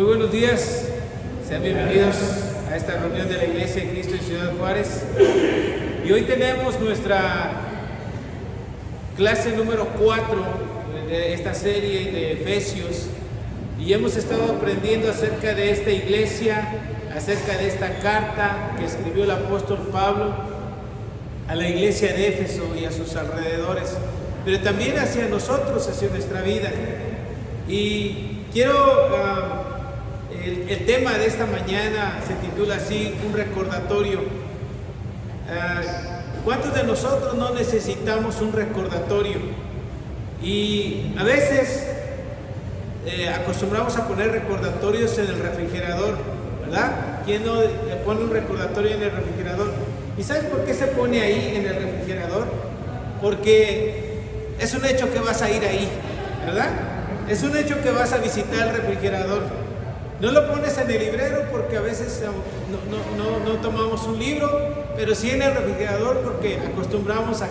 Muy buenos días, sean bienvenidos a esta reunión de la Iglesia de Cristo en Ciudad Juárez. Y hoy tenemos nuestra clase número 4 de esta serie de Efesios. Y hemos estado aprendiendo acerca de esta iglesia, acerca de esta carta que escribió el apóstol Pablo a la iglesia de Éfeso y a sus alrededores, pero también hacia nosotros, hacia nuestra vida. Y quiero, el tema de esta mañana se titula así, un recordatorio. ¿Cuántos de nosotros no necesitamos un recordatorio? Y a veces acostumbramos a poner recordatorios en el refrigerador, ¿verdad? ¿Quién no le pone un recordatorio en el refrigerador? ¿Y sabes por qué se pone ahí en el refrigerador? Porque es un hecho que vas a ir ahí, ¿verdad? Es un hecho que vas a visitar el refrigerador. No lo pones en el librero porque a veces no tomamos un libro, pero sí en el refrigerador porque acostumbramos a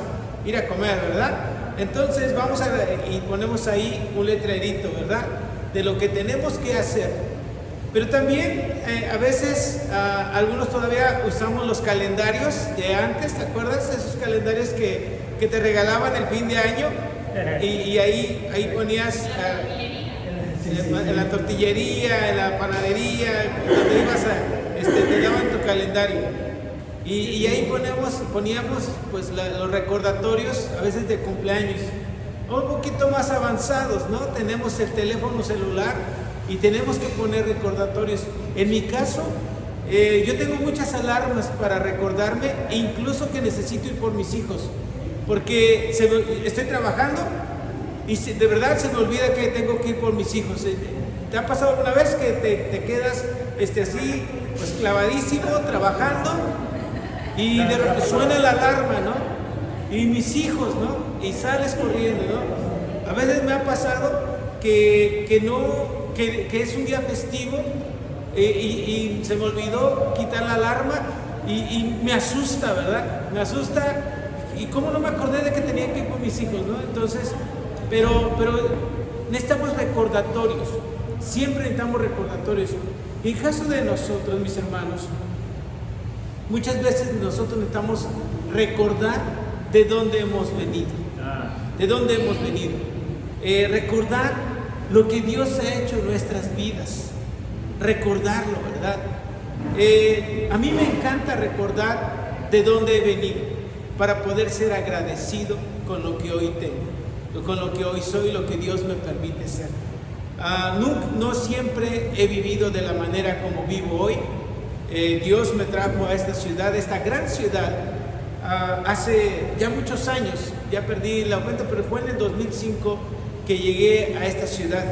ir a comer, ¿verdad? Entonces vamos y ponemos ahí un letrerito, ¿verdad? De lo que tenemos que hacer. Pero también a veces algunos todavía usamos los calendarios de antes, ¿te acuerdas? Esos calendarios que te regalaban el fin de año y ahí ponías en la tortillería, en la panadería, donde ibas te daban tu calendario. Y ahí poníamos pues los recordatorios a veces de cumpleaños. Un poquito más avanzados, ¿no? Tenemos el teléfono celular y tenemos que poner recordatorios. En mi caso, yo tengo muchas alarmas para recordarme, incluso que necesito ir por mis hijos, porque estoy trabajando y de verdad se me olvida que tengo que ir por mis hijos. ¿Te ha pasado alguna vez que te quedas así, pues clavadísimo, trabajando y de repente suena la alarma, ¿no? Y mis hijos, ¿no? Y sales corriendo, ¿no? A veces me ha pasado que es un día festivo y se me olvidó quitar la alarma y me asusta, ¿verdad? Me asusta. ¿Y cómo no me acordé de que tenía que ir con mis hijos, ¿no? Entonces, pero necesitamos recordatorios. Siempre necesitamos recordatorios. En caso de nosotros, mis hermanos, muchas veces nosotros necesitamos recordar de dónde hemos venido. De dónde hemos venido. Recordar lo que Dios ha hecho en nuestras vidas. Recordarlo, ¿verdad? A mí me encanta recordar de dónde he venido para poder ser agradecido con lo que hoy tengo, con lo que hoy soy, lo que Dios me permite ser. No siempre he vivido de la manera como vivo hoy. Dios me trajo a esta ciudad, esta gran ciudad, hace ya muchos años. Ya perdí la cuenta, pero fue en el 2005 que llegué a esta ciudad.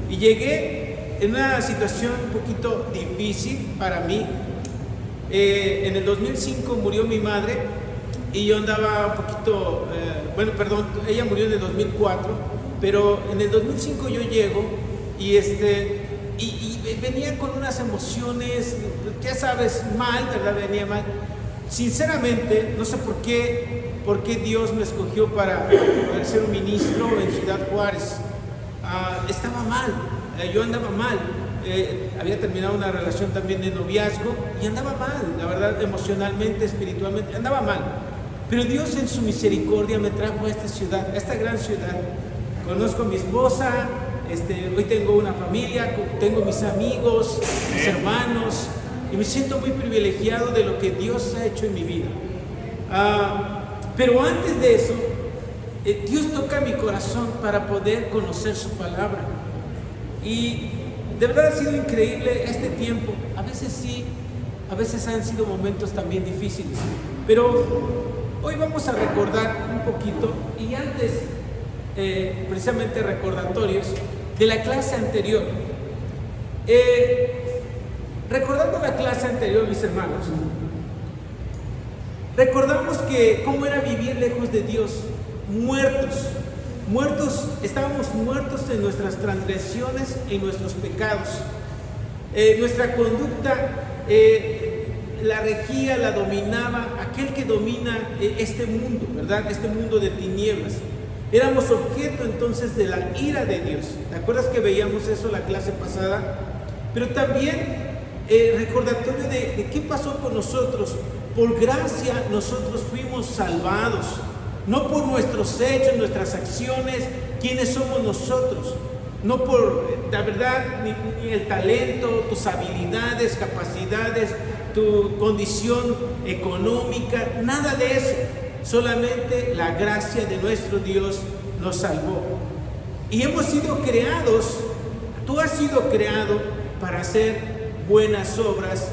Y llegué en una situación un poquito difícil para mí. En el 2005 murió mi madre y yo andaba un poquito, ella murió en el 2004, pero en el 2005 yo llego y venía con unas emociones, ya sabes, mal, ¿verdad? Venía mal. Sinceramente, no sé por qué Dios me escogió para poder ser un ministro en Ciudad Juárez. Estaba mal, yo andaba mal. Había terminado una relación también de noviazgo y andaba mal, la verdad, emocionalmente, espiritualmente, andaba mal. Pero Dios en su misericordia me trajo a esta ciudad, a esta gran ciudad. Conozco a mi esposa, hoy tengo una familia, tengo mis amigos, mis hermanos, y me siento muy privilegiado de lo que Dios ha hecho en mi vida. Pero antes de eso, Dios toca mi corazón para poder conocer su palabra. Y de verdad ha sido increíble este tiempo. A veces sí, a veces han sido momentos también difíciles. Pero hoy vamos a recordar un poquito, y antes, precisamente recordatorios de la clase anterior. Recordando la clase anterior, mis hermanos, recordamos que cómo era vivir lejos de Dios, estábamos muertos en nuestras transgresiones y nuestros pecados. Nuestra conducta la regía, la dominaba aquel que domina este mundo, ¿verdad? Este mundo de tinieblas. Éramos objeto entonces de la ira de Dios. ¿Te acuerdas que veíamos eso la clase pasada? pero también recordatorio de qué pasó con nosotros. Por gracia nosotros fuimos salvados, no por nuestros hechos, nuestras acciones, quiénes somos nosotros, no por, la verdad, ni el talento, tus habilidades, capacidades, tu condición económica, nada de eso. Solamente la gracia de nuestro Dios nos salvó. Y hemos sido creados, tú has sido creado para hacer buenas obras,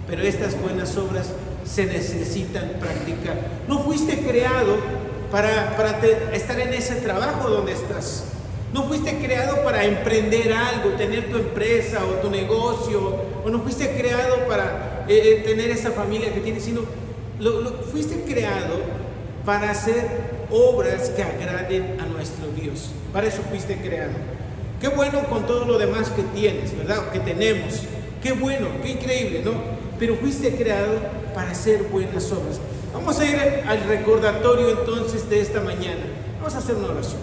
pero estas buenas obras se necesitan practicar. No fuiste creado para estar en ese trabajo donde estás. No fuiste creado para emprender algo, tener tu empresa o tu negocio, o no fuiste creado para tener esa familia que tienes, sino fuiste creado para hacer obras que agraden a nuestro Dios. Para eso fuiste creado. Qué bueno con todo lo demás que tienes, ¿verdad? Que tenemos. Qué bueno, qué increíble, ¿no? Pero fuiste creado para hacer buenas obras. Vamos a ir al recordatorio entonces de esta mañana. Vamos a hacer una oración.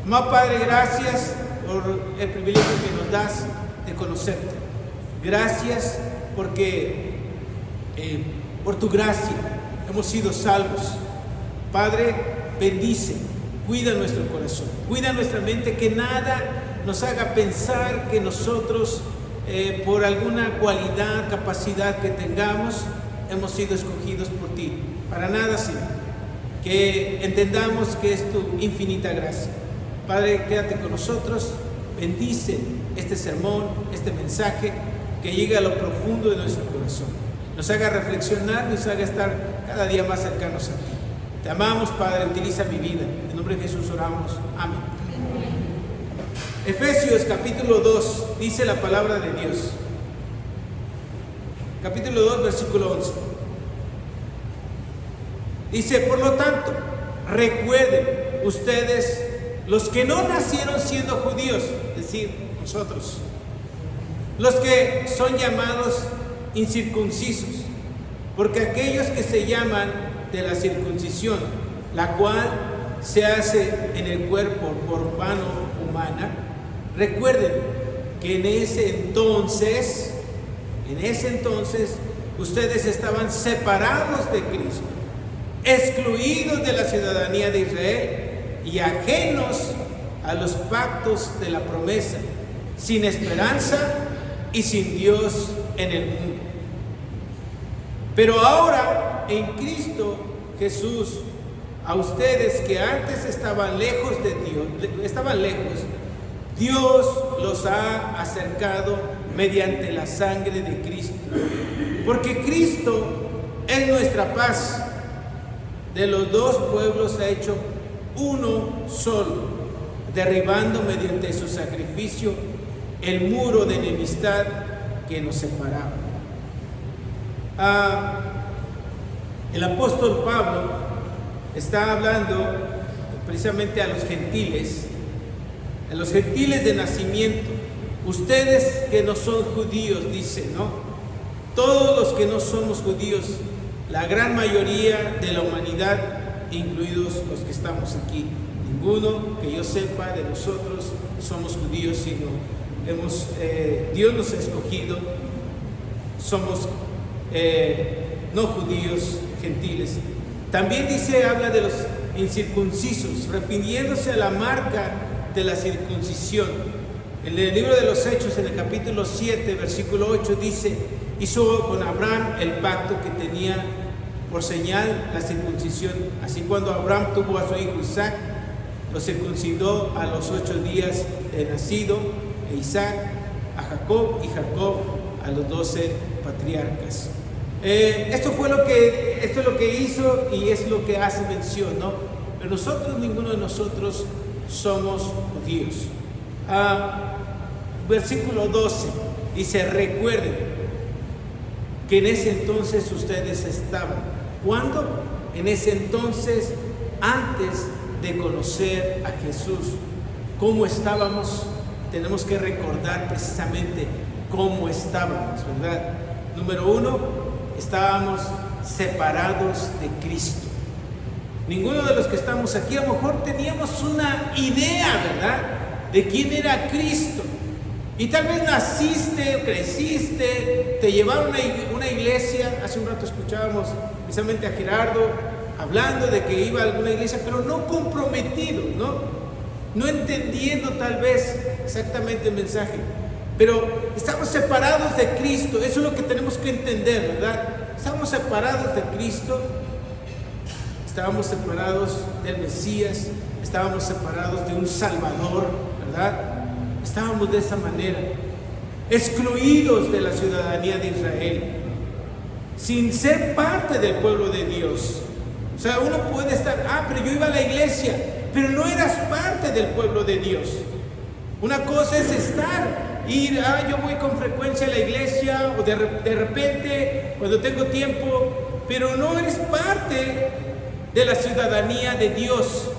Amado Padre, gracias por el privilegio que nos das de conocerte. Gracias porque por tu gracia hemos sido salvos. Padre, bendice, cuida nuestro corazón, cuida nuestra mente, que nada nos haga pensar que nosotros por alguna cualidad, capacidad que tengamos, hemos sido escogidos por ti. Para nada, Señor. Que entendamos que es tu infinita gracia. Padre, quédate con nosotros, bendice este sermón, este mensaje, que llegue a lo profundo de nuestro corazón. Nos haga reflexionar, nos haga estar cada día más cercanos a ti. Te amamos, Padre, utiliza mi vida. En nombre de Jesús oramos. Amén. Efesios capítulo 2, dice la palabra de Dios. Capítulo 2, versículo 11. Dice, por lo tanto, recuerden ustedes, los que no nacieron siendo judíos, es decir, nosotros, los que son llamados incircuncisos, porque aquellos que se llaman de la circuncisión, la cual se hace en el cuerpo por mano humana, recuerden que en ese entonces, ustedes estaban separados de Cristo, excluidos de la ciudadanía de Israel y ajenos a los pactos de la promesa, sin esperanza y sin Dios en el mundo. Pero ahora, en Cristo Jesús, a ustedes que antes estaban lejos de Dios, Dios los ha acercado mediante la sangre de Cristo. Porque Cristo es nuestra paz. De los dos pueblos ha hecho uno solo, derribando mediante su sacrificio el muro de enemistad que nos separaba. El apóstol Pablo está hablando precisamente a los gentiles de nacimiento. Ustedes que no son judíos, dice, ¿no? Todos los que no somos judíos, la gran mayoría de la humanidad, incluidos los que estamos aquí. Ninguno que yo sepa de nosotros somos judíos, sino Dios nos ha escogido, somos no judíos, gentiles. También habla de los incircuncisos, refiriéndose a la marca de la circuncisión. En el libro de los Hechos, en el capítulo 7, versículo 8, dice, hizo con Abraham el pacto que tenía por señal la circuncisión. Así, cuando Abraham tuvo a su hijo Isaac, lo circuncidó a los 8 días de nacido, e Isaac a Jacob y Jacob a los 12 patriarcas. Esto es lo que hizo y es lo que hace mención, ¿no? Pero nosotros, ninguno de nosotros somos judíos. Versículo 12 dice, recuerden que en ese entonces ustedes estaban. ¿Cuándo? En ese entonces, antes de conocer a Jesús. ¿Cómo estábamos? Tenemos que recordar precisamente cómo estábamos, ¿verdad? Número 1, estábamos separados de Cristo. Ninguno de los que estamos aquí a lo mejor teníamos una idea, ¿verdad?, de quién era Cristo. Y tal vez naciste, creciste, te llevaron a una iglesia. Hace un rato escuchábamos precisamente a Gerardo hablando de que iba a alguna iglesia, pero no comprometido, no entendiendo tal vez exactamente el mensaje. Pero estamos separados de Cristo, eso es lo que tenemos que entender, ¿verdad? Estamos separados de Cristo, estábamos separados del Mesías, estábamos separados de un Salvador, ¿verdad? Estábamos de esa manera, excluidos de la ciudadanía de Israel, sin ser parte del pueblo de Dios. O sea, uno puede estar, pero yo iba a la iglesia, pero no eras parte del pueblo de Dios. Una cosa es ir, yo voy con frecuencia a la iglesia, o de repente, cuando tengo tiempo, pero no eres parte de la ciudadanía de Dios,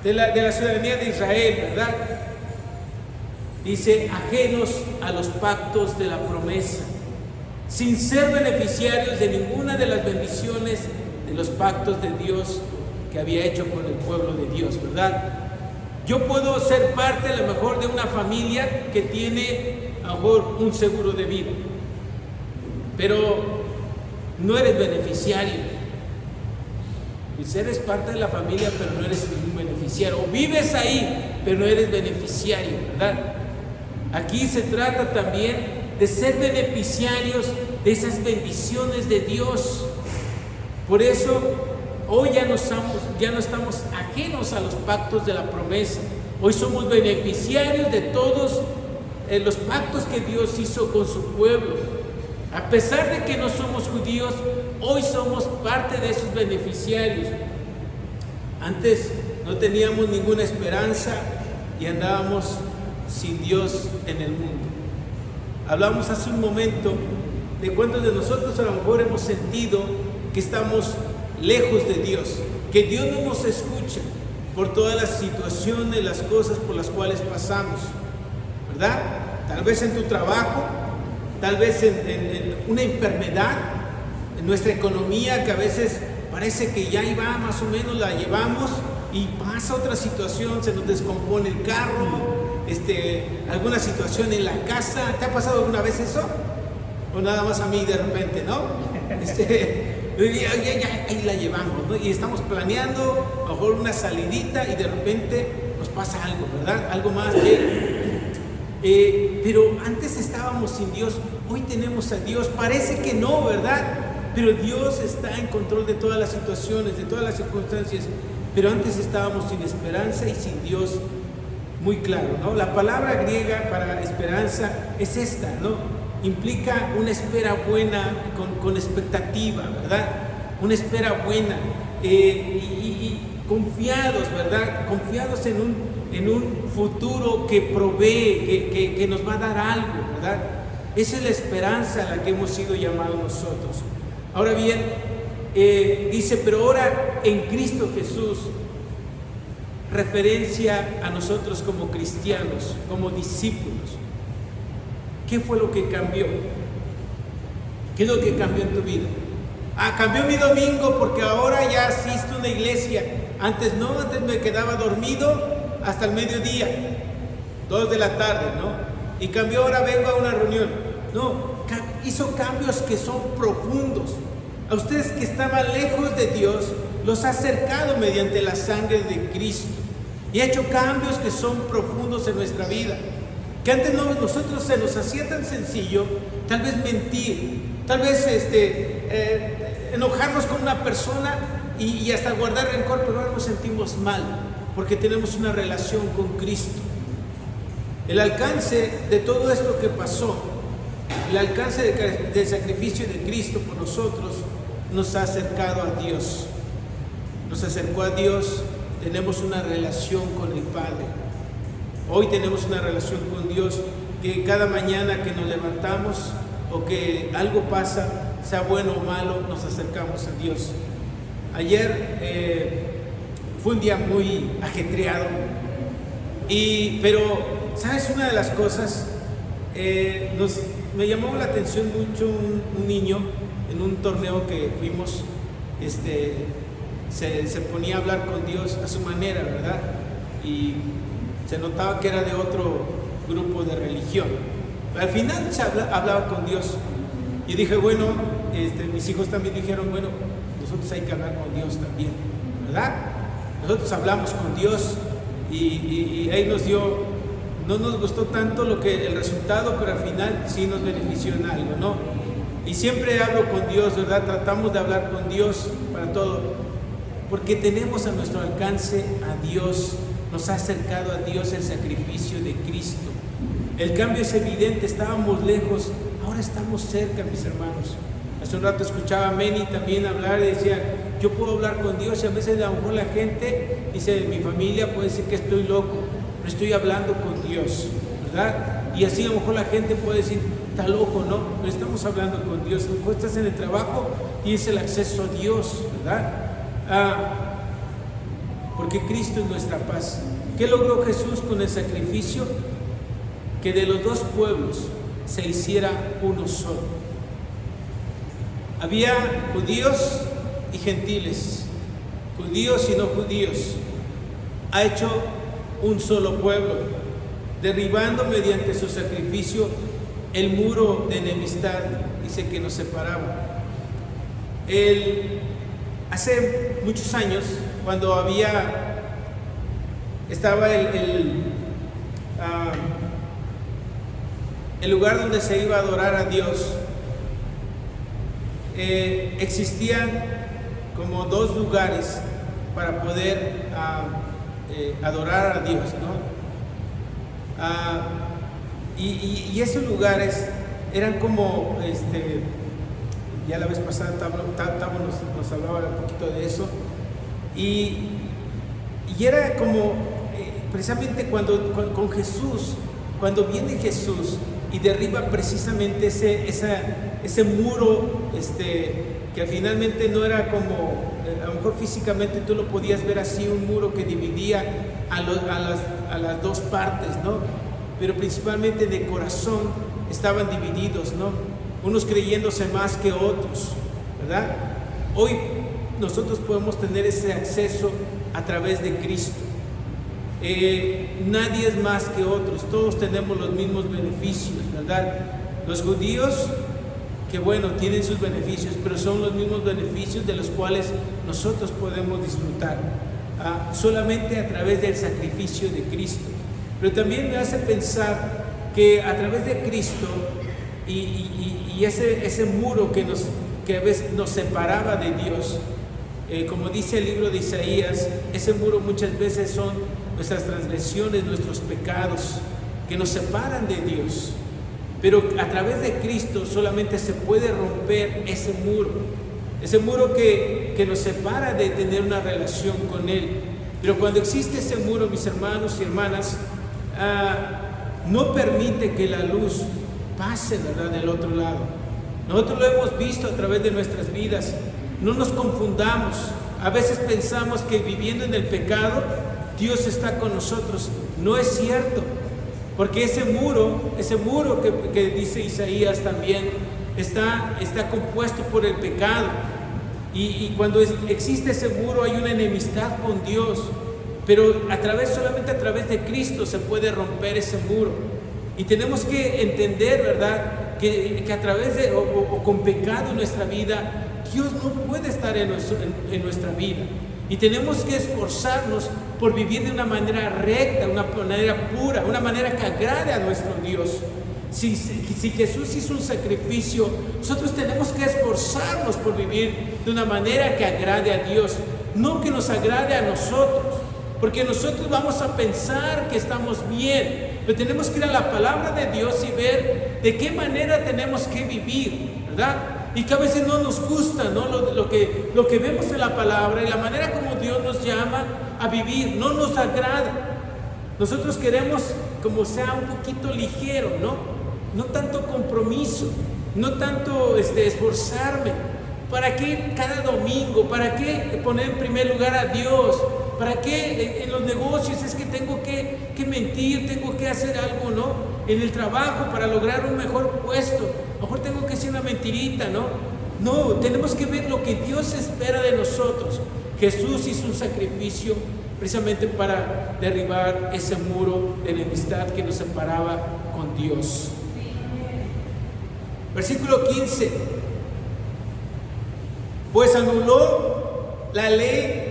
de la ciudadanía de Israel, ¿verdad? Dice, ajenos a los pactos de la promesa, sin ser beneficiarios de ninguna de las bendiciones de los pactos de Dios que había hecho con el pueblo de Dios, ¿verdad? Yo puedo ser parte a lo mejor de una familia que tiene a lo mejor un seguro de vida, pero no eres beneficiario. Pues eres parte de la familia, pero no eres ningún beneficiario. O vives ahí, pero no eres beneficiario, ¿verdad? Aquí se trata también de ser beneficiarios de esas bendiciones de Dios. Por eso hoy ya no estamos ajenos a los pactos de la promesa. Hoy somos beneficiarios de todos los pactos que Dios hizo con su pueblo. A pesar de que no somos judíos, hoy somos parte de esos beneficiarios. Antes no teníamos ninguna esperanza y andábamos sin Dios en el mundo. Hablamos hace un momento de cuántos de nosotros a lo mejor hemos sentido que estamos lejos de Dios, que Dios no nos escucha por todas las situaciones, las cosas por las cuales pasamos, ¿verdad? Tal vez en tu trabajo, tal vez en una enfermedad, en nuestra economía, que a veces parece que ya iba, más o menos la llevamos, y pasa otra situación, se nos descompone el carro, alguna situación en la casa. ¿Te ha pasado alguna vez eso? O nada más a mí de repente, ¿no? Ahí la llevamos, ¿no? Y estamos planeando a lo mejor una salidita y de repente nos pasa algo, ¿verdad? Algo más pero antes estábamos sin Dios, hoy tenemos a Dios. Parece que no, ¿verdad? Pero Dios está en control de todas las situaciones, de todas las circunstancias. Pero antes estábamos sin esperanza y sin Dios, muy claro, ¿no? La palabra griega para esperanza es esta, ¿no? Implica una espera buena, con expectativa, ¿verdad? Una espera buena, y confiados, ¿verdad? Confiados en un futuro que provee, que nos va a dar algo, ¿verdad? Esa es la esperanza a la que hemos sido llamados nosotros. Ahora bien, dice, pero ahora en Cristo Jesús, referencia a nosotros como cristianos, como discípulos. ¿Qué fue lo que cambió? ¿Qué es lo que cambió en tu vida? Cambió mi domingo porque ahora ya asisto a una iglesia. Antes no, antes me quedaba dormido hasta el mediodía, 2 de la tarde, ¿no? Y cambió, ahora vengo a una reunión. No, hizo cambios que son profundos. A ustedes que estaban lejos de Dios, los ha acercado mediante la sangre de Cristo. Y ha hecho cambios que son profundos en nuestra vida. Que antes nosotros se nos hacía tan sencillo, tal vez mentir, tal vez enojarnos con una persona y hasta guardar rencor, pero ahora nos sentimos mal, porque tenemos una relación con Cristo. El alcance de todo esto que pasó, el alcance del sacrificio de Cristo por nosotros, nos ha acercado a Dios. Nos acercó a Dios, tenemos una relación con el Padre. Hoy tenemos una relación con Dios, que cada mañana que nos levantamos o que algo pasa, sea bueno o malo, nos acercamos a Dios. Ayer fue un día muy ajetreado, pero ¿sabes una de las cosas? Me llamó la atención mucho un niño en un torneo que fuimos, se ponía a hablar con Dios a su manera, ¿verdad? Y se notaba que era de grupo de religión. Pero al final hablaba con Dios. Y dije, bueno, mis hijos también dijeron, bueno, nosotros hay que hablar con Dios también, ¿verdad? Nosotros hablamos con Dios y ahí no nos gustó tanto el resultado, pero al final sí nos benefició en algo, ¿no? Y siempre hablo con Dios, ¿verdad? Tratamos de hablar con Dios para todo, porque tenemos a nuestro alcance a Dios, nos ha acercado a Dios el sacrificio de Cristo. El cambio es evidente, estábamos lejos, ahora estamos cerca, mis hermanos. Hace un rato escuchaba a Meni también hablar y decía, yo puedo hablar con Dios, y a veces a lo mejor la gente dice, mi familia puede decir que estoy loco, pero estoy hablando con Dios, ¿verdad? Y así a lo mejor la gente puede decir, está loco, ¿no? Pero estamos hablando con Dios. A lo mejor estás en el trabajo, tienes el acceso a Dios, ¿verdad? Porque Cristo es nuestra paz. ¿Qué logró Jesús con el sacrificio? Que de los dos pueblos se hiciera uno solo. Había judíos y gentiles, judíos y no judíos. Ha hecho un solo pueblo, derribando mediante su sacrificio el muro de enemistad, dice, que nos separaba. Hace muchos años, cuando estaba el lugar donde se iba a adorar a Dios, existían como dos lugares para poder adorar a Dios, ¿no? Y esos lugares eran como, ya la vez pasada nos hablaba un poquito de eso, y era como, precisamente con Jesús, cuando viene Jesús y derriba precisamente ese muro, que finalmente no era como, a lo mejor físicamente tú lo podías ver así, un muro que dividía a las dos partes, ¿no? Pero principalmente de corazón estaban divididos, ¿no? Unos creyéndose más que otros, ¿verdad? Hoy nosotros podemos tener ese acceso a través de Cristo. Nadie es más que otros, todos tenemos los mismos beneficios, ¿verdad? Los judíos, que bueno, tienen sus beneficios, pero son los mismos beneficios de los cuales nosotros podemos disfrutar, solamente a través del sacrificio de Cristo. Pero también me hace pensar que a través de Cristo y ese muro que a veces nos separaba de Dios, como dice el libro de Isaías, ese muro muchas veces son nuestras transgresiones, nuestros pecados, que nos separan de Dios. Pero a través de Cristo solamente se puede romper ese muro que nos separa de tener una relación con Él. Pero cuando existe ese muro, mis hermanos y hermanas, no permite que la luz pase, ¿verdad?, del otro lado. Nosotros lo hemos visto a través de nuestras vidas. No nos confundamos. A veces pensamos que viviendo en el pecado, Dios está con nosotros. No es cierto. Porque ese muro que dice Isaías también, está compuesto por el pecado. Y cuando existe ese muro hay una enemistad con Dios. Pero solamente a través de Cristo se puede romper ese muro. Y tenemos que entender, ¿verdad?, que a través de, o con pecado en nuestra vida, Dios no puede estar en nuestra vida. Y tenemos que esforzarnos por vivir de una manera recta, una manera pura, una manera que agrade a nuestro Dios. Si Jesús hizo un sacrificio, nosotros tenemos que esforzarnos por vivir de una manera que agrade a Dios, no que nos agrade a nosotros, porque nosotros vamos a pensar que estamos bien, pero tenemos que ir a la palabra de Dios y ver de qué manera tenemos que vivir, ¿verdad? Y que a veces no nos gusta, ¿no?, lo que vemos en la palabra y la manera como Dios nos llama a vivir, no nos agrada. Nosotros queremos como sea un poquito ligero, no tanto compromiso, no tanto esforzarme. ¿Para qué cada domingo? ¿Para qué poner en primer lugar a Dios? ¿Para qué en los negocios es que tengo que mentir, tengo que hacer algo, ¿no? En el trabajo para lograr un mejor puesto, a lo mejor tengo que hacer una mentirita, ¿no? No, tenemos que ver lo que Dios espera de nosotros. Jesús hizo un sacrificio precisamente para derribar ese muro de enemistad que nos separaba con Dios. Versículo 15. Pues anuló la ley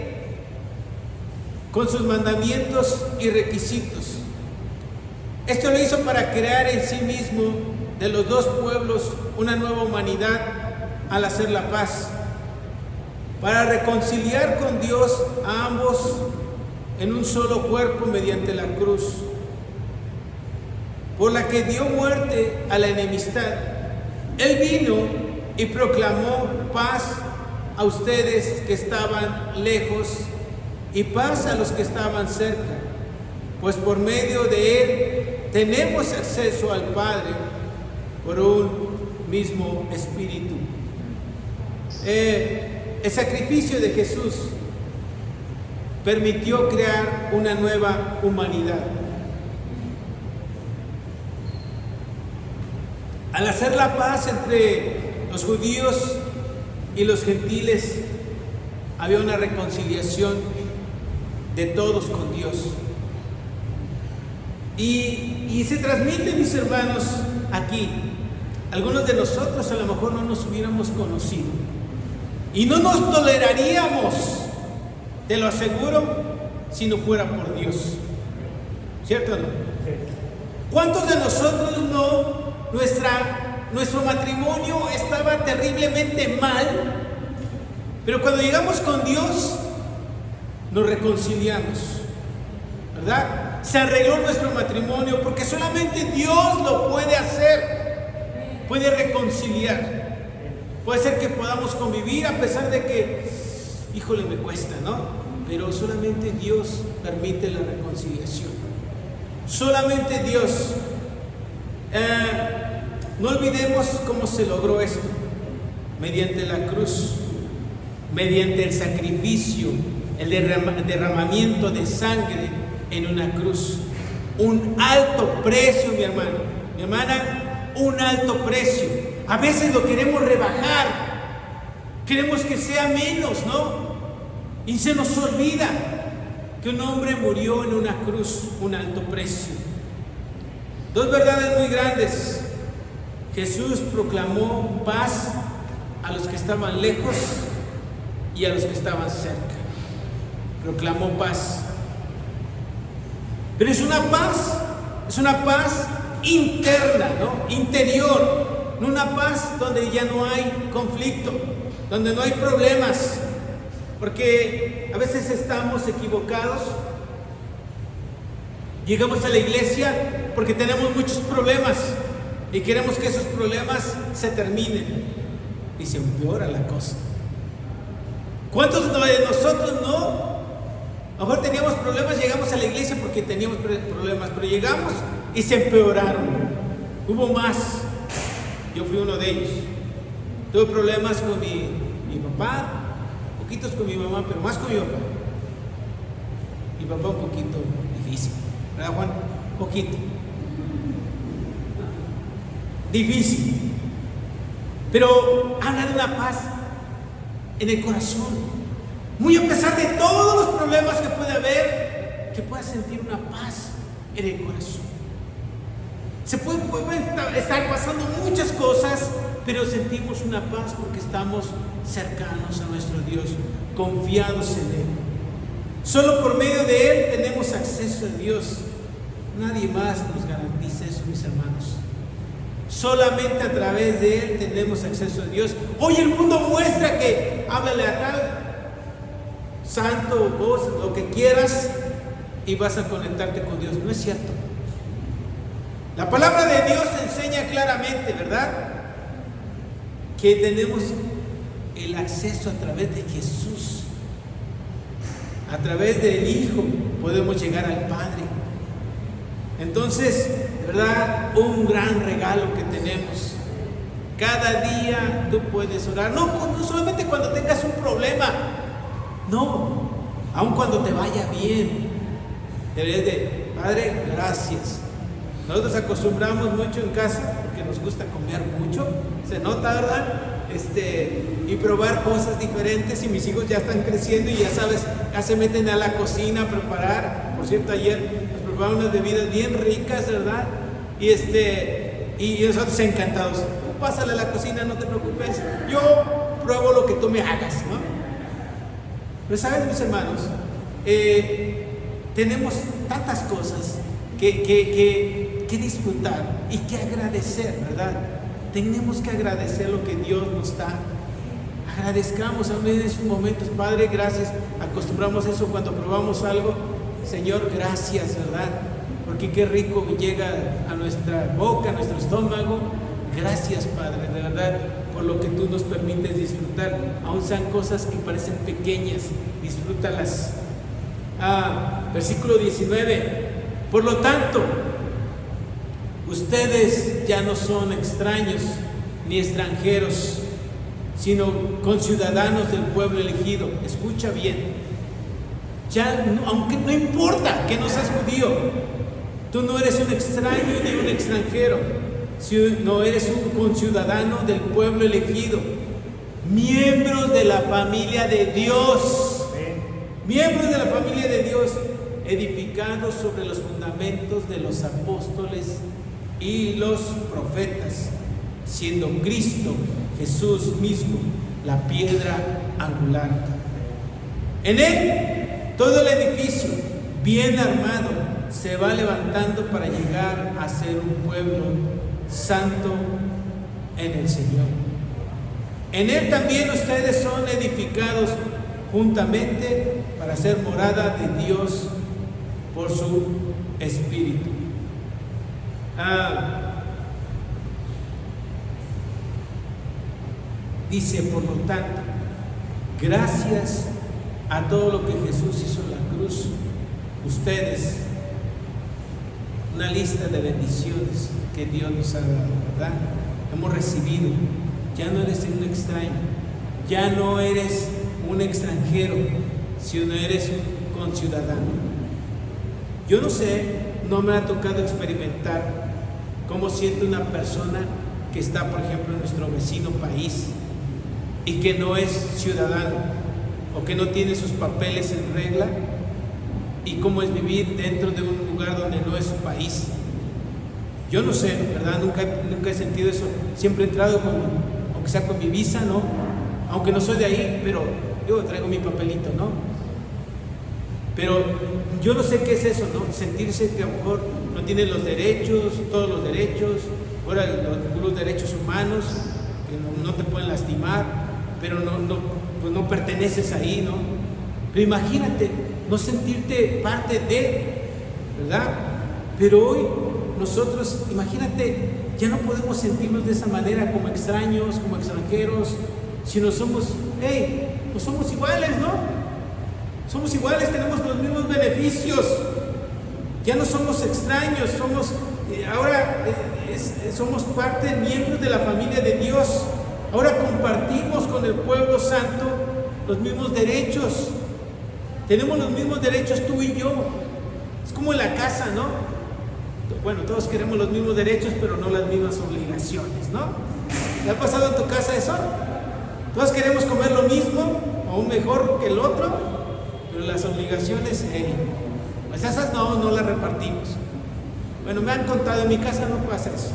con sus mandamientos y requisitos. Esto lo hizo para crear en sí mismo de los dos pueblos una nueva humanidad al hacer la paz, para reconciliar con Dios a ambos en un solo cuerpo mediante la cruz, por la que dio muerte a la enemistad. Él vino y proclamó paz a ustedes que estaban lejos y paz a los que estaban cerca, pues por medio de Él tenemos acceso al Padre por un mismo Espíritu. El sacrificio de Jesús permitió crear una nueva humanidad. Al hacer la paz entre los judíos y los gentiles, había una reconciliación de todos con Dios. Y se transmite, mis hermanos, aquí. Algunos de nosotros a lo mejor no nos hubiéramos conocido y no nos toleraríamos, te lo aseguro, si no fuera por Dios. ¿Cierto o no? ¿Cuántos de nosotros no? Nuestro matrimonio estaba terriblemente mal, pero cuando llegamos con Dios nos reconciliamos, ¿verdad? Se arregló nuestro matrimonio porque solamente Dios lo puede hacer, puede reconciliar. Puede ser que podamos convivir a pesar de que, híjole, me cuesta, ¿no? Pero solamente Dios permite la reconciliación. Solamente Dios. No olvidemos cómo se logró esto. Mediante la cruz, mediante el sacrificio, el derramamiento de sangre en una cruz. Un alto precio, mi hermano, mi hermana, un alto precio. A veces lo queremos rebajar, queremos que sea menos, ¿no? Y se nos olvida que un hombre murió en una cruz, un alto precio. Dos verdades muy grandes. Jesús proclamó paz a los que estaban lejos y a los que estaban cerca. Proclamó paz. Pero es una paz interna, ¿no? Interior, no una paz donde ya no hay conflicto, donde no hay problemas, porque a veces estamos equivocados. Llegamos a la iglesia porque tenemos muchos problemas y queremos que esos problemas se terminen y se empeora la cosa. ¿Cuántos de nosotros no? A lo mejor teníamos problemas, llegamos a la iglesia porque teníamos problemas, pero llegamos y se empeoraron. Hubo más. Yo fui uno de ellos. Tuve problemas con mi papá, poquitos con mi mamá, pero más con mi papá. Mi papá un poquito difícil, ¿verdad, Juan? Poquito. Difícil. Pero habla de una paz en el corazón. Muy a pesar de todos los problemas que puede haber, que puedas sentir una paz en el corazón. Se puede estar pasando muchas cosas, pero sentimos una paz porque estamos cercanos a nuestro Dios, confiados en Él. Solo por medio de Él tenemos acceso a Dios. Nadie más nos garantiza eso, mis hermanos. Solamente a través de Él tenemos acceso a Dios. Hoy el mundo muestra que háblale a tal santo, vos, lo que quieras, y vas a conectarte con Dios. No es cierto. La palabra de Dios enseña claramente, ¿verdad?, que tenemos el acceso a través de Jesús. A través del Hijo podemos llegar al Padre. Entonces, de verdad, un gran regalo que tenemos. Cada día tú puedes orar, no solamente cuando tengas un problema, no, aun cuando te vaya bien, deberías de, Padre, gracias. Nosotros acostumbramos mucho en casa, que nos gusta comer mucho, se nota, ¿verdad? Y probar cosas diferentes, y mis hijos ya están creciendo y ya sabes, ya se meten a la cocina a preparar. Por cierto, ayer nos prepararon unas bebidas bien ricas, ¿verdad? Y nosotros encantados. Tú pásale a la cocina, no te preocupes, yo pruebo lo que tú me hagas, ¿no? Pero sabes, mis hermanos, tenemos tantas cosas que disfrutar y que agradecer, ¿verdad? Tenemos que agradecer lo que Dios nos da. Agradezcamos en esos momentos. Padre, gracias. Acostumbramos eso cuando probamos algo. Señor, gracias, ¿verdad? Porque qué rico llega a nuestra boca, a nuestro estómago. Gracias, Padre, de verdad, por lo que tú nos permites disfrutar. Aun sean cosas que parecen pequeñas, disfrútalas. Versículo 19. Por lo tanto, ustedes ya no son extraños ni extranjeros, sino conciudadanos del pueblo elegido. Escucha bien. Ya, aunque no importa que no seas judío, tú no eres un extraño ni un extranjero, no eres un conciudadano del pueblo elegido, miembros de la familia de Dios, miembros de la familia de Dios, edificados sobre los fundamentos de los apóstoles y los profetas, siendo Cristo Jesús mismo la piedra angular. En Él todo el edificio bien armado se va levantando para llegar a ser un pueblo santo en el Señor. En Él también ustedes son edificados juntamente para ser morada de Dios por su Espíritu. Dice, por lo tanto, gracias a todo lo que Jesús hizo en la cruz, ustedes, una lista de bendiciones que Dios nos ha dado, ¿verdad? Hemos recibido. Ya no eres un extraño, ya no eres un extranjero, sino eres un conciudadano. Yo no sé, no me ha tocado experimentar cómo siente una persona que está, por ejemplo, en nuestro vecino país y que no es ciudadano o que no tiene sus papeles en regla, y cómo es vivir dentro de un lugar donde no es su país. Yo no sé, ¿verdad? Nunca he sentido eso. Siempre he entrado aunque sea con mi visa, ¿no? Aunque no soy de ahí, pero yo traigo mi papelito, ¿no? Pero yo no sé qué es eso, ¿no? Sentirse que a lo mejor no tiene los derechos, todos los derechos, fuera los derechos humanos, que no te pueden lastimar, pero pues no perteneces ahí, ¿no? Pero imagínate, no sentirte parte de, ¿verdad? Pero hoy nosotros, imagínate, ya no podemos sentirnos de esa manera como extraños, como extranjeros, sino somos, pues somos iguales, ¿no? Somos iguales, tenemos los mismos beneficios. Ya no somos extraños, ahora somos parte, miembros de la familia de Dios. Ahora compartimos con el pueblo santo los mismos derechos. Tenemos los mismos derechos tú y yo. Es como en la casa, ¿no? Bueno, todos queremos los mismos derechos, pero no las mismas obligaciones, ¿no? ¿Te ha pasado en tu casa eso? Todos queremos comer lo mismo, o aún mejor que el otro, pero las obligaciones, pues esas no las repartimos. Bueno, me han contado, en mi casa no pasa eso.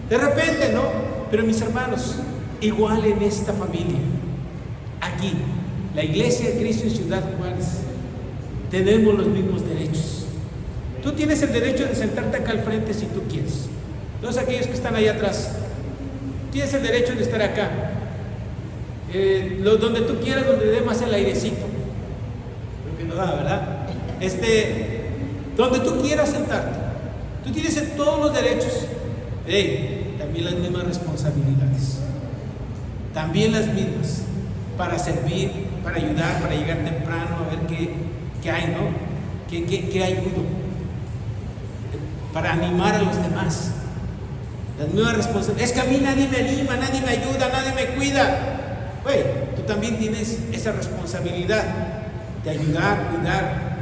De repente, ¿no? Pero mis hermanos, igual en esta familia, aquí, la Iglesia de Cristo en Ciudad Juárez, tenemos los mismos derechos. Tú tienes el derecho de sentarte acá al frente si tú quieres. Todos aquellos que están allá atrás, tienes el derecho de estar acá. Donde tú quieras, donde dé más el airecito. Creo que no da, ¿verdad? Donde tú quieras sentarte. Tú tienes todos los derechos. También las mismas responsabilidades. También las mismas. Para servir, para ayudar, para llegar temprano a ver qué hay, ¿no? ¿Qué ayudo? Para animar a los demás. Las mismas responsabilidades. Es que a mí nadie me anima, nadie me ayuda, nadie me cuida. Tú también tienes esa responsabilidad de ayudar, cuidar.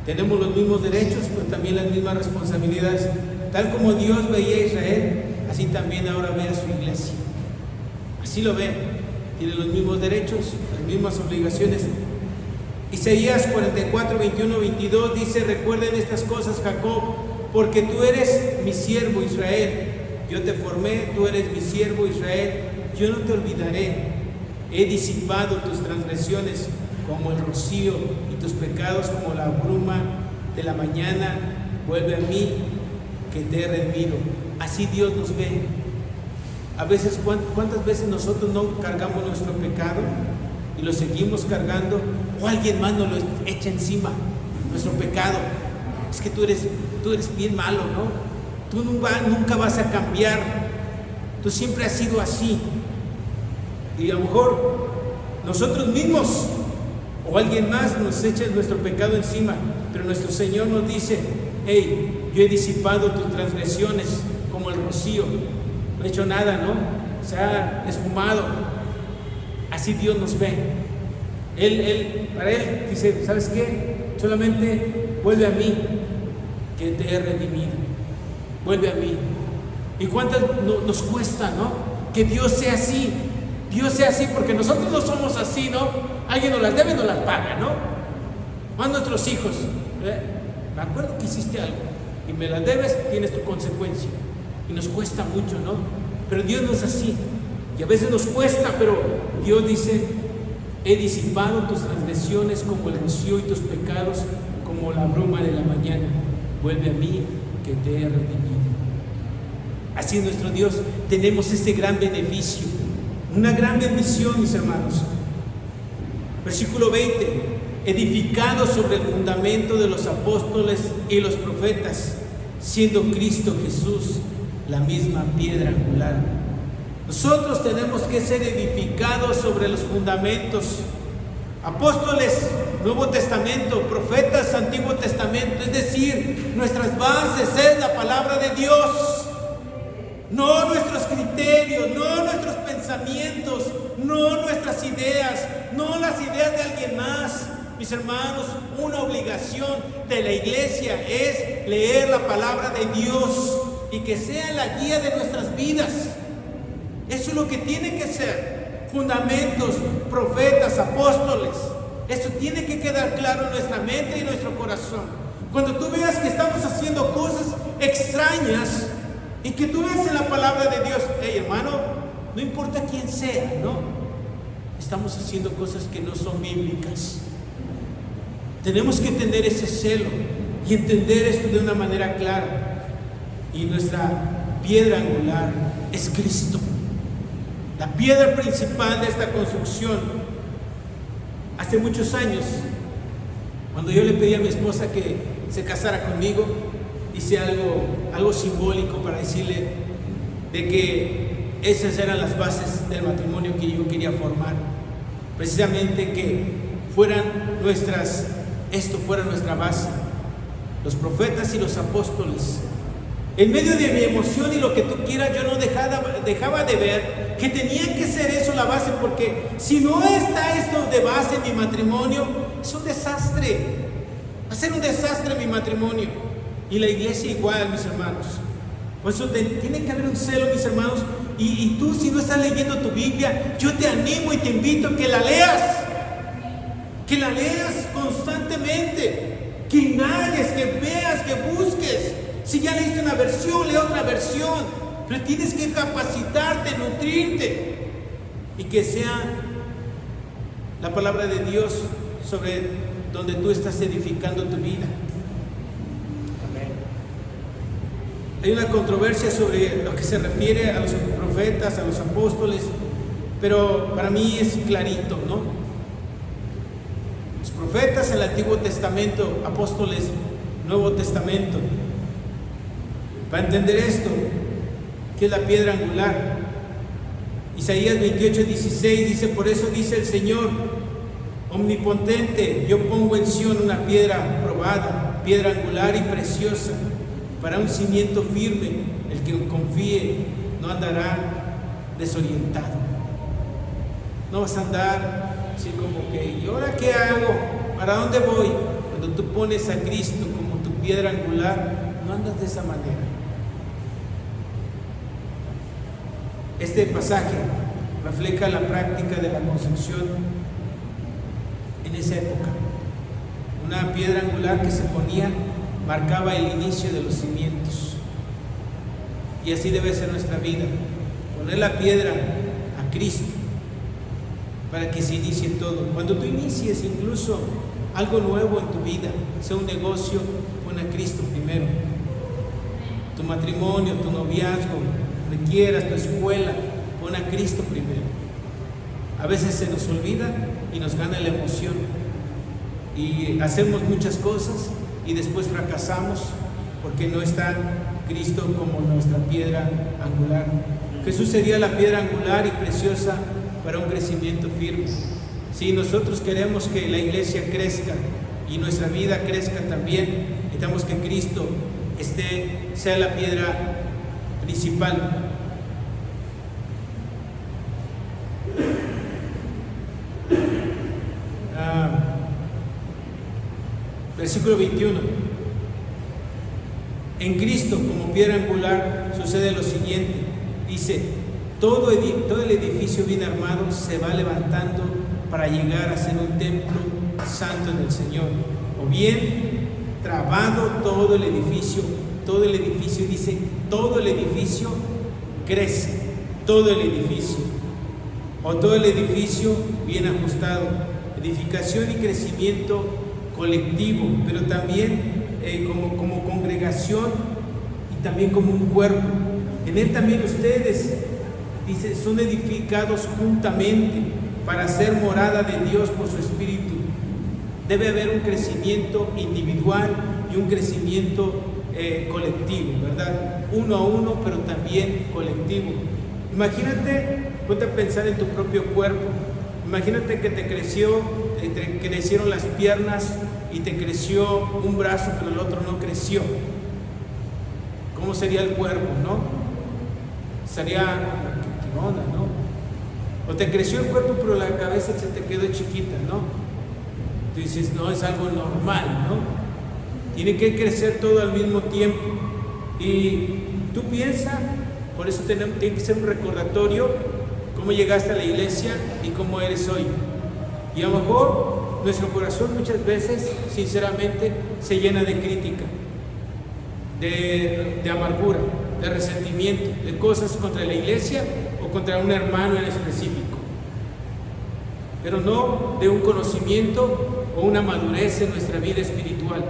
Tenemos los mismos derechos, pero también las mismas responsabilidades. Tal como Dios veía a Israel, así también ahora ve a su iglesia. Así lo ve. Tiene los mismos derechos, las mismas obligaciones. Isaías 44, 21, 22 dice: recuerden estas cosas, Jacob, porque tú eres mi siervo Israel. Yo te formé, tú eres mi siervo Israel. Yo no te olvidaré. He disipado tus transgresiones como el rocío y tus pecados como la bruma de la mañana. Vuelve a mí, que te he redimido. Así Dios nos ve. A veces, ¿cuántas veces nosotros no cargamos nuestro pecado y lo seguimos cargando? O alguien más nos lo echa encima, nuestro pecado. Es que tú eres bien malo, ¿no? Tú nunca vas a cambiar. Tú siempre has sido así. Y a lo mejor nosotros mismos o alguien más nos echa nuestro pecado encima. Pero nuestro Señor nos dice: hey, yo he disipado tus transgresiones como el rocío. No he hecho nada, ¿no? Se ha esfumado. Así Dios nos ve. Para Él dice: ¿sabes qué? Solamente vuelve a mí, que te he redimido. Vuelve a mí. ¿Y cuántas nos cuesta, no? Que Dios sea así. Dios sea así, porque nosotros no somos así, ¿no? Alguien nos las debe, nos las paga, ¿no? Más nuestros hijos. Me acuerdo que hiciste algo y me las debes, tienes tu consecuencia. Y nos cuesta mucho, ¿no? Pero Dios no es así. Y a veces nos cuesta, pero Dios dice: he disipado tus transgresiones como el rocío y tus pecados como la bruma de la mañana. Vuelve a mí, que te he redimido. Así es nuestro Dios. Tenemos este gran beneficio, una gran bendición, mis hermanos. Versículo 20: edificado sobre el fundamento de los apóstoles y los profetas, siendo Cristo Jesús la misma piedra angular. Nosotros tenemos que ser edificados sobre los fundamentos. Apóstoles, Nuevo Testamento; profetas, Antiguo Testamento. Es decir, nuestras bases es la palabra de Dios. No nuestros criterios, no nuestros pensamientos, no nuestras ideas, no las ideas de alguien más. Mis hermanos, una obligación de la iglesia es leer la palabra de Dios y que sea la guía de nuestras vidas. Eso es lo que tiene que ser. Fundamentos, profetas, apóstoles. Eso tiene que quedar claro en nuestra mente y en nuestro corazón. Cuando tú veas que estamos haciendo cosas extrañas y que tú veas en la palabra de Dios: hey, hermano, no importa quién sea, ¿no? Estamos haciendo cosas que no son bíblicas. Tenemos que tener ese celo y entender esto de una manera clara. Y nuestra piedra angular es Cristo, la piedra principal de esta construcción. Hace muchos años, cuando yo le pedí a mi esposa que se casara conmigo, hice algo simbólico para decirle de que esas eran las bases del matrimonio que yo quería formar. Precisamente que esto fuera nuestra base, los profetas y los apóstoles. En medio de mi emoción y lo que tú quieras, yo no dejaba de ver que tenía que ser eso la base, porque si no está esto de base en mi matrimonio, es un desastre. Va a ser un desastre mi matrimonio. Y la iglesia igual, mis hermanos. Por eso tiene que haber un celo, mis hermanos. Y tú, si no estás leyendo tu Biblia, yo te animo y te invito a que la leas. Que la leas constantemente. Que indagues, que veas, que busques. Si ya leíste una versión, lee otra versión. Pero tienes que capacitarte, nutrirte. Y que sea la palabra de Dios sobre donde tú estás edificando tu vida. Amén. Hay una controversia sobre lo que se refiere a los profetas, a los apóstoles, pero para mí es clarito, ¿no? Los profetas, el Antiguo Testamento; apóstoles, Nuevo Testamento. Para entender esto, que es la piedra angular, Isaías 28, 16 dice: por eso dice el Señor omnipotente: yo pongo en Sión una piedra probada, piedra angular y preciosa, para un cimiento firme. El que confíe no andará desorientado. No vas a andar así como que: ¿y ahora qué hago? ¿Para dónde voy? Cuando tú pones a Cristo como tu piedra angular, no andas de esa manera. Este pasaje refleja la práctica de la construcción en esa época. Una piedra angular que se ponía marcaba el inicio de los cimientos. Y así debe ser nuestra vida. Poner la piedra a Cristo para que se inicie todo. Cuando tú inicies incluso algo nuevo en tu vida, sea un negocio, pon a Cristo primero. Tu matrimonio, tu noviazgo, donde quieras, tu escuela, pon a Cristo primero. A veces se nos olvida y nos gana la emoción. Y hacemos muchas cosas y después fracasamos porque no está Cristo como nuestra piedra angular. Jesús sería la piedra angular y preciosa para un crecimiento firme. Si nosotros queremos que la iglesia crezca y nuestra vida crezca también, necesitamos que Cristo sea la piedra principal. Versículo 21. En Cristo, como piedra angular, sucede lo siguiente. Dice, todo el edificio bien armado se va levantando para llegar a ser un templo santo en el Señor. O bien, trabado todo el edificio, dice, todo el edificio crece, todo el edificio. O todo el edificio bien ajustado. Edificación y crecimiento colectivo, pero también como congregación y también como un cuerpo. En él también ustedes, dice, son edificados juntamente para ser morada de Dios por su Espíritu. Debe haber un crecimiento individual y un crecimiento colectivo, ¿verdad? Uno a uno, pero también colectivo. Imagínate, ponte a pensar en tu propio cuerpo. Imagínate que te crecieron las piernas y te creció un brazo, pero el otro no creció. ¿Cómo sería el cuerpo, no? Sería, ¿qué onda, no? O te creció el cuerpo, pero la cabeza se te quedó chiquita, ¿no? Tú dices, no, es algo normal, ¿no? Tiene que crecer todo al mismo tiempo. Y tú piensas, por eso tiene que ser un recordatorio cómo llegaste a la iglesia y cómo eres hoy. Y a lo mejor nuestro corazón muchas veces, sinceramente, se llena de crítica, de amargura, de resentimiento, de cosas contra la iglesia o contra un hermano en específico, pero no de un conocimiento o una madurez en nuestra vida espiritual.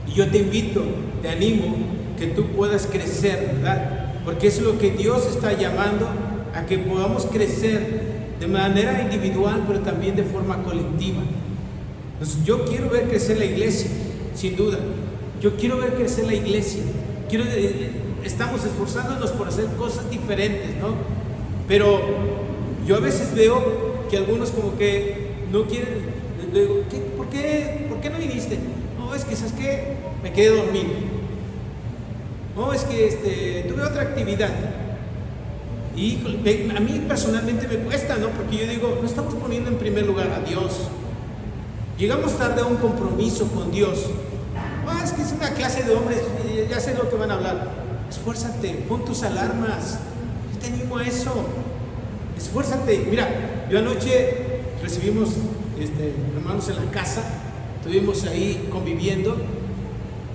Y yo te invito, te animo que tú puedas crecer, ¿verdad? Porque es lo que Dios está llamando a que podamos crecer de manera individual, pero también de forma colectiva. Entonces, yo quiero ver crecer la iglesia, sin duda. Yo quiero ver crecer la iglesia. Estamos esforzándonos por hacer cosas diferentes, ¿no? Pero yo a veces veo que algunos como que no quieren. Digo, ¿por qué no viniste? No, es que, ¿sabes qué? Me quedé dormido. No, es que tuve otra actividad. Y a mí personalmente me cuesta, ¿no? Porque yo digo, no estamos poniendo en primer lugar a Dios. Llegamos tarde a un compromiso con Dios. Es que es una clase de hombres, ya sé lo que van a hablar. Esfuérzate, pon tus alarmas. Yo te animo a eso. Esfuérzate. Mira, yo anoche recibimos hermanos en la casa, estuvimos ahí conviviendo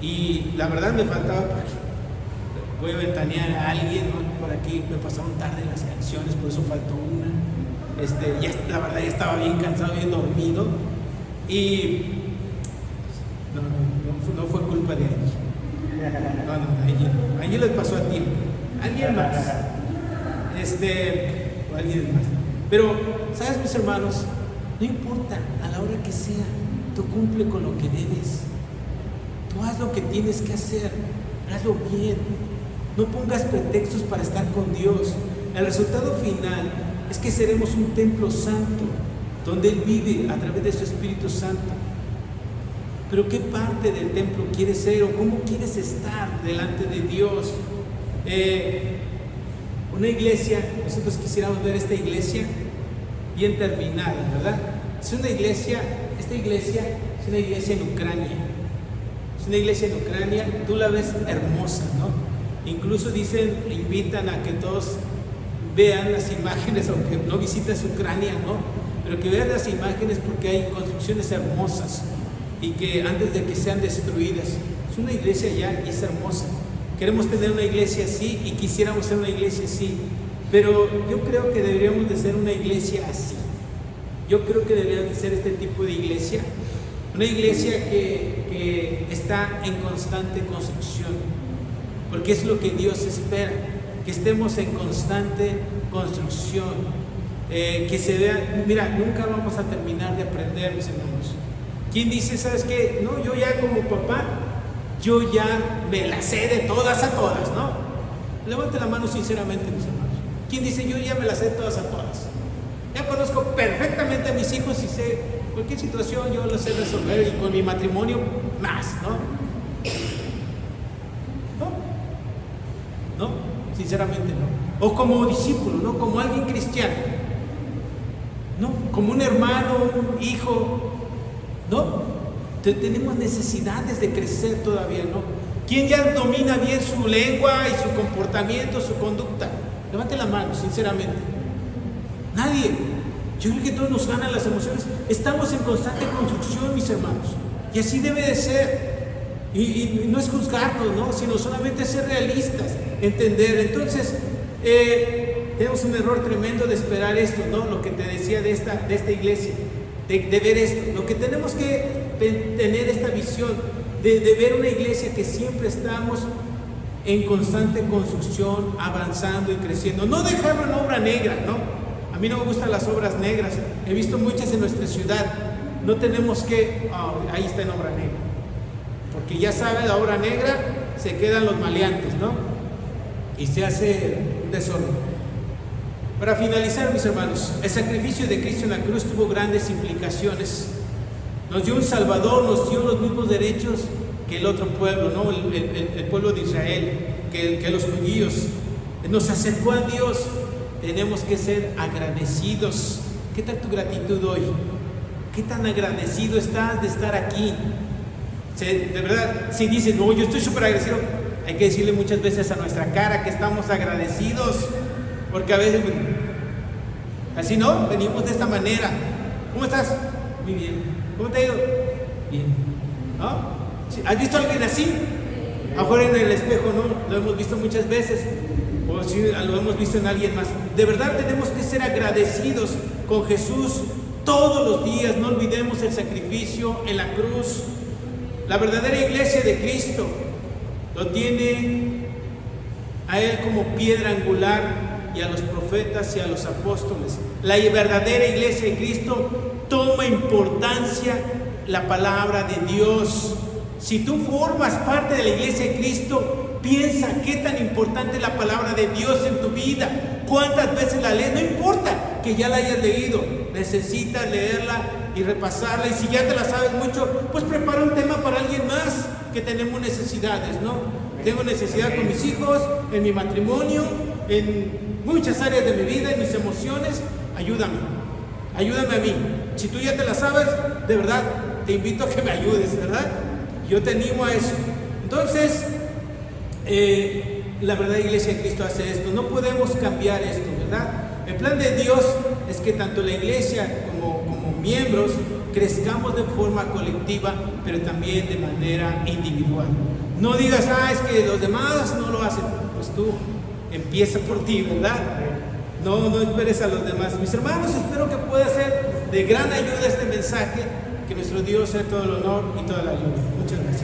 y la verdad me faltaba, porque voy a ventanear a alguien, ¿no? Por aquí me pasaron tarde las canciones, por eso faltó una. La verdad ya estaba bien cansado, bien dormido. Y no fue culpa de Angie. Angie les pasó a ti. Alguien más. O alguien más. Pero, ¿sabes, mis hermanos? No importa, a la hora que sea, tú cumple con lo que debes. Tú haz lo que tienes que hacer, hazlo bien. No pongas pretextos para estar con Dios. El resultado final es que seremos un templo santo, donde Él vive a través de su Espíritu Santo. Pero ¿qué parte del templo quieres ser o cómo quieres estar delante de Dios? Una iglesia, nosotros quisiéramos ver esta iglesia bien terminada, ¿verdad? Esta iglesia es una iglesia en Ucrania. Es una iglesia en Ucrania, tú la ves hermosa, ¿no? Incluso invitan a que todos vean las imágenes, aunque no visites Ucrania, ¿no? Pero que vean las imágenes, porque hay construcciones hermosas y que antes de que sean destruidas, es una iglesia ya y es hermosa. Queremos tener una iglesia así y quisiéramos ser una iglesia así, pero yo creo que deberíamos de ser una iglesia así. Yo creo que debería de ser este tipo de iglesia, una iglesia que está en constante construcción, porque es lo que Dios espera, que estemos en constante construcción, que se vea. Mira, nunca vamos a terminar de aprender, mis hermanos. ¿Quién dice, sabes qué? No, yo ya como papá, yo ya me la sé de todas a todas, ¿no? Levante la mano sinceramente, mis hermanos. ¿Quién dice, yo ya me la sé de todas a todas? Ya conozco perfectamente a mis hijos y sé cualquier situación, yo lo sé resolver, y con mi matrimonio más, ¿no? No, sinceramente no. O como discípulo, ¿no? Como alguien cristiano, ¿no? Como un hermano, un hijo, ¿no? Tenemos necesidades de crecer todavía, ¿no? ¿Quién ya domina bien su lengua y su comportamiento, su conducta? Levante la mano, sinceramente. Nadie. Yo creo que todos nos ganan las emociones. Estamos en constante construcción, mis hermanos. Y así debe de ser. Y no es juzgarnos, ¿no? Sino solamente ser realistas, entender. Entonces, tenemos un error tremendo de esperar esto, ¿no? Lo que te decía de esta iglesia, de ver esto. Lo que tenemos que tener esta visión de ver una iglesia que siempre estamos en constante construcción, avanzando y creciendo. No dejarlo en obra negra, ¿no? A mí no me gustan las obras negras. He visto muchas en nuestra ciudad. No tenemos que, ahí está en obra negra. Porque ya saben, la obra negra se quedan los maleantes, ¿no? Y se hace un desorden. Para finalizar, mis hermanos, el sacrificio de Cristo en la cruz tuvo grandes implicaciones. Nos dio un Salvador, nos dio los mismos derechos que el otro pueblo, ¿no? El pueblo de Israel, que los judíos. Nos acercó a Dios. Tenemos que ser agradecidos. ¿Qué tal tu gratitud hoy? ¿Qué tan agradecido estás de estar aquí? De verdad, si dices, no, yo estoy súper agradecido, hay que decirle muchas veces a nuestra cara que estamos agradecidos, porque a veces, así no, venimos de esta manera. ¿Cómo estás? Muy bien. ¿Cómo te ha ido? Bien. ¿No? ¿Has visto a alguien así? Afuera en el espejo, ¿no? Lo hemos visto muchas veces, o si lo hemos visto en alguien más. De verdad tenemos que ser agradecidos con Jesús todos los días. No olvidemos el sacrificio en la cruz. La verdadera iglesia de Cristo lo tiene a Él como piedra angular, y a los profetas y a los apóstoles. La verdadera iglesia de Cristo toma importancia la palabra de Dios. Si tú formas parte de la iglesia de Cristo, piensa qué tan importante es la palabra de Dios en tu vida. ¿Cuántas veces la lees? No importa que ya la hayas leído, necesitas leerla y repasarla. Y si ya te la sabes mucho, pues prepara un tema para alguien más, que tenemos necesidades, ¿no? Tengo necesidad con mis hijos, en mi matrimonio, en muchas áreas de mi vida, en mis emociones. Ayúdame a mí. Si tú ya te la sabes, de verdad, te invito a que me ayudes, ¿verdad? Yo te animo a eso. Entonces, la verdadera iglesia de Cristo hace esto. No podemos cambiar esto, ¿verdad? El plan de Dios es que tanto la iglesia como miembros crezcamos de forma colectiva, pero también de manera individual. No digas, es que los demás no lo hacen. Pues tú empieza por ti, ¿verdad? No esperes a los demás. Mis hermanos, espero que pueda ser de gran ayuda este mensaje. Que nuestro Dios sea todo el honor y toda la gloria. Muchas gracias.